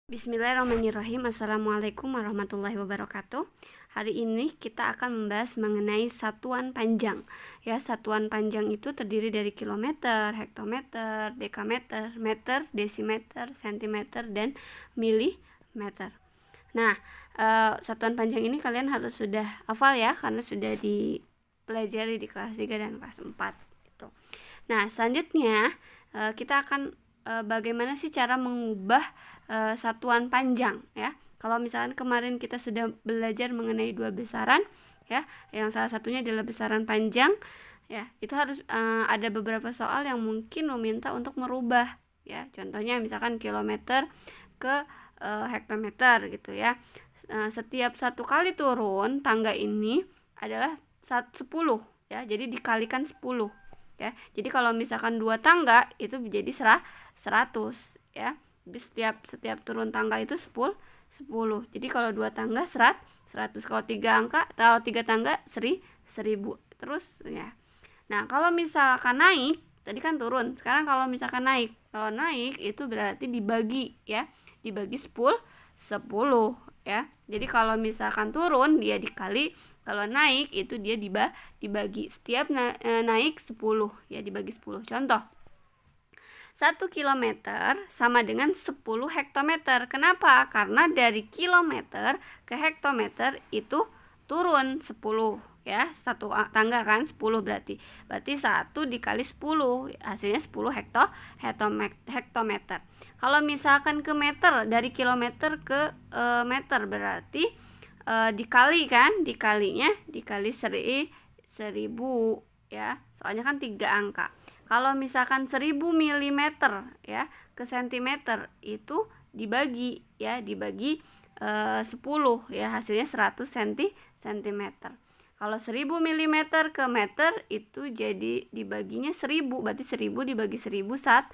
Bismillahirrahmanirrahim. Assalamualaikum warahmatullahi wabarakatuh. Hari ini kita akan membahas mengenai satuan panjang. Ya, satuan panjang itu terdiri dari kilometer, hektometer, dekameter, meter, desimeter, sentimeter, dan milimeter. Nah, satuan panjang ini kalian harus sudah hafal ya, karena sudah dipelajari di kelas 3 dan kelas 4 gitu. Nah, selanjutnya kita akan bagaimana sih cara mengubah satuan panjang ya. Kalau misalkan kemarin kita sudah belajar mengenai dua besaran ya, yang salah satunya adalah besaran panjang ya, itu harus ada beberapa soal yang mungkin meminta untuk merubah ya. Contohnya misalkan kilometer ke hektometer gitu ya. Setiap satu kali turun tangga ini adalah 10 ya, jadi dikalikan 10 ya. Jadi kalau misalkan 2 tangga itu menjadi 100 ya. Setiap turun tangga itu 10. Jadi kalau 2 tangga 100, kalau 3 tangga 1000 terus ya. Nah, kalau misalkan naik, tadi kan turun. Sekarang kalau misalkan naik. Kalau naik itu berarti dibagi ya. Dibagi 10 ya. Jadi kalau misalkan turun dia dikali, kalau naik itu dia dibagi. Setiap naik 10 ya, dibagi 10. Contoh, 1 kilometer sama dengan 10 hektometer. Kenapa? Karena dari kilometer ke hektometer itu turun 10 ya. Satu tangga kan 10 berarti 1 dikali 10 hasilnya 10 hektometer. Kalau misalkan ke meter, dari kilometer ke meter berarti dikali kan, dikali 1000 ya. Soalnya kan 3 angka. Kalau misalkan 1000 mm ya ke sentimeter itu dibagi ya, dibagi 10 ya, hasilnya 100 cm. Kalau 1000 mm ke meter itu jadi dibaginya 1000, berarti 1000 dibagi 1000 1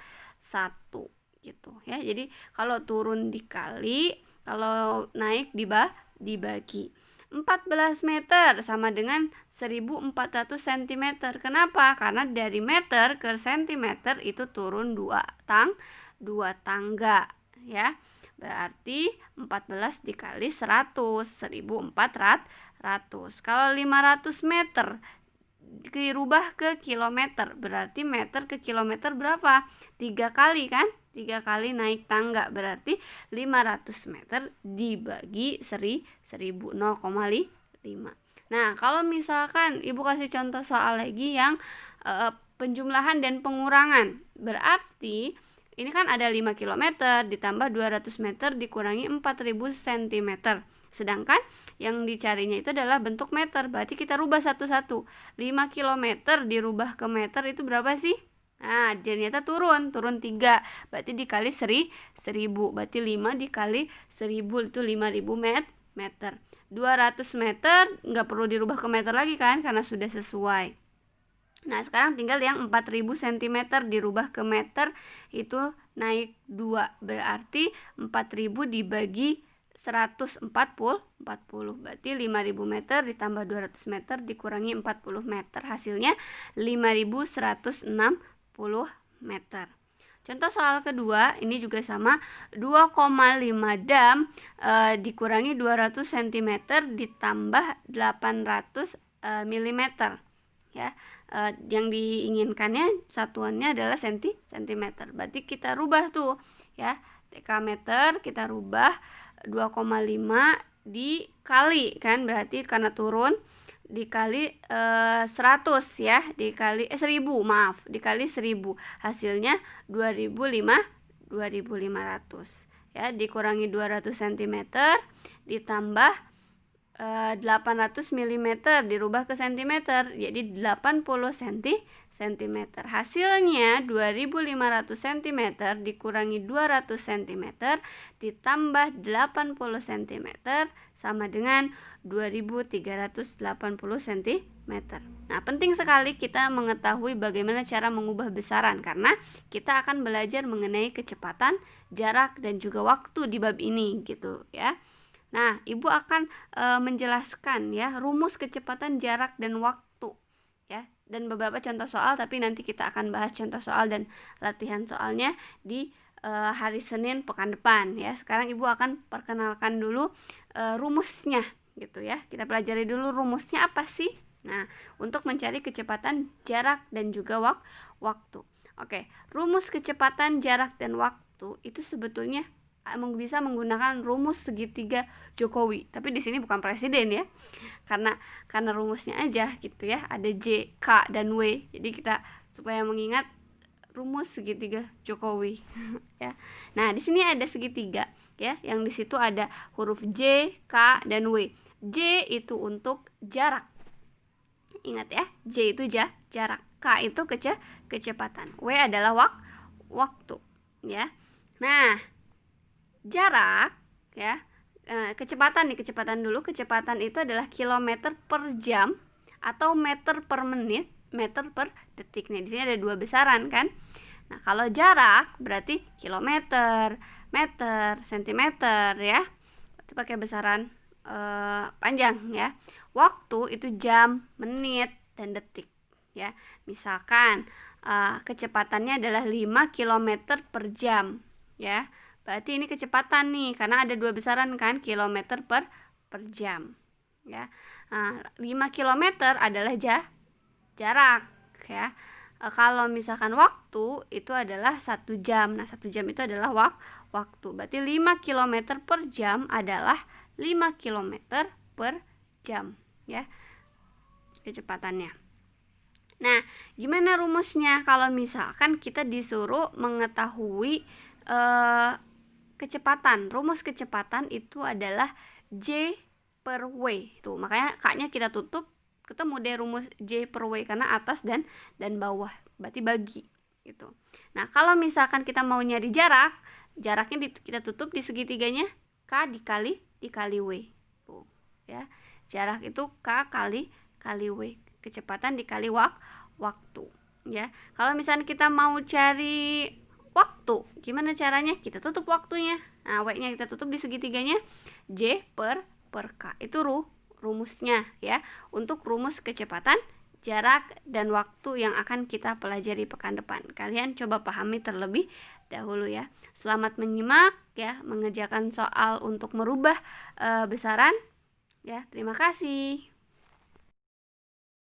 gitu ya. Jadi kalau turun dikali, kalau naik dibagi. 14 meter sama dengan 1400 cm. Kenapa? Karena dari meter ke sentimeter itu turun 2 tangga ya. Berarti 14 dikali 100, 1400. Kalau 500 meter dirubah ke kilometer, berarti meter ke kilometer berapa? 3 kali kan? 3 kali naik tangga, berarti 500 meter dibagi 1000, 0,5. Nah, kalau misalkan Ibu kasih contoh soal lagi yang penjumlahan dan pengurangan, berarti ini kan ada 5 km ditambah 200 meter dikurangi 4000 cm. Sedangkan yang dicarinya itu adalah bentuk meter, berarti kita rubah satu-satu. 5 km dirubah ke meter itu berapa sih? Nah, ternyata turun 3, berarti dikali 1000, berarti 5 dikali 1000 itu 5000 meter. 200 meter nggak perlu dirubah ke meter lagi kan, karena sudah sesuai. Nah, sekarang tinggal yang 4000 cm dirubah ke meter itu naik 2, berarti 4000 dibagi 140, berarti 5000 meter ditambah 200 meter dikurangi 40 meter, hasilnya 5160 meter. Contoh soal kedua, ini juga sama, 2,5 dam dikurangi 200 cm ditambah 800 mm ya. Yang diinginkannya satuannya adalah sentimeter. Berarti kita rubah tuh ya, dekameter kita rubah 2,5 dikali kan, berarti karena turun dikali 100 ya, dikali 1000 dikali 1000 hasilnya 2500 ya, dikurangi 200 cm ditambah 800 mm dirubah ke cm, jadi 80 cm. Hasilnya 2500 cm dikurangi 200 cm ditambah 80 cm sama dengan 2380 cm. Nah, penting sekali kita mengetahui bagaimana cara mengubah besaran, karena kita akan belajar mengenai kecepatan, jarak, dan juga waktu di bab ini gitu ya. Nah, Ibu akan menjelaskan ya rumus kecepatan, jarak, dan waktu ya, dan beberapa contoh soal, tapi nanti kita akan bahas contoh soal dan latihan soalnya di hari Senin pekan depan ya. Sekarang Ibu akan perkenalkan dulu rumusnya gitu ya. Kita pelajari dulu rumusnya apa sih? Nah, untuk mencari kecepatan, jarak, dan juga waktu. Oke, rumus kecepatan, jarak, dan waktu itu sebetulnya bisa menggunakan rumus segitiga Jokowi. Tapi di sini bukan presiden ya. Karena rumusnya aja gitu ya. Ada J, K, dan W. Jadi kita supaya mengingat rumus segitiga Jokowi ya. Nah, di sini ada segitiga ya, yang di situ ada huruf J, K, dan W. J itu untuk jarak. Ingat ya, J itu jarak, K itu kecepatan, W adalah waktu ya. Nah, jarak ya, kecepatan dulu. Kecepatan itu adalah kilometer per jam atau meter per menit, meter per detik. Nih, di sini ada dua besaran kan. Nah, kalau jarak berarti kilometer, meter, sentimeter ya. Berarti pakai besaran panjang ya. Waktu itu jam, menit, dan detik ya. Misalkan kecepatannya adalah 5 km per jam ya. Berarti ini kecepatan nih, karena ada dua besaran kan, kilometer per jam ya. 5 km adalah jarak ya. Kalau misalkan waktu itu adalah 1 jam. Nah, 1 jam itu adalah waktu. Berarti 5 km per jam adalah 5 km per jam ya, kecepatannya. Nah, gimana rumusnya kalau misalkan kita disuruh mengetahui kecepatan? Rumus kecepatan itu adalah J per W. Tuh, makanya K-nya kita tutup, ketemu deh rumus J per W karena atas dan bawah, berarti bagi gitu. Nah, kalau misalkan kita mau nyari jaraknya kita tutup di segitiganya, K dikali W. Tuh, ya. Jarak itu K kali W. Kecepatan dikali waktu, ya. Kalau misalkan kita mau cari waktu, gimana caranya? Kita tutup waktunya. Nah, W-nya kita tutup di segitiganya, J per K. Itu rumusnya ya, untuk rumus kecepatan, jarak, dan waktu yang akan kita pelajari pekan depan. Kalian coba pahami terlebih dahulu ya. Selamat menyimak ya, mengerjakan soal untuk merubah besaran ya. Terima kasih.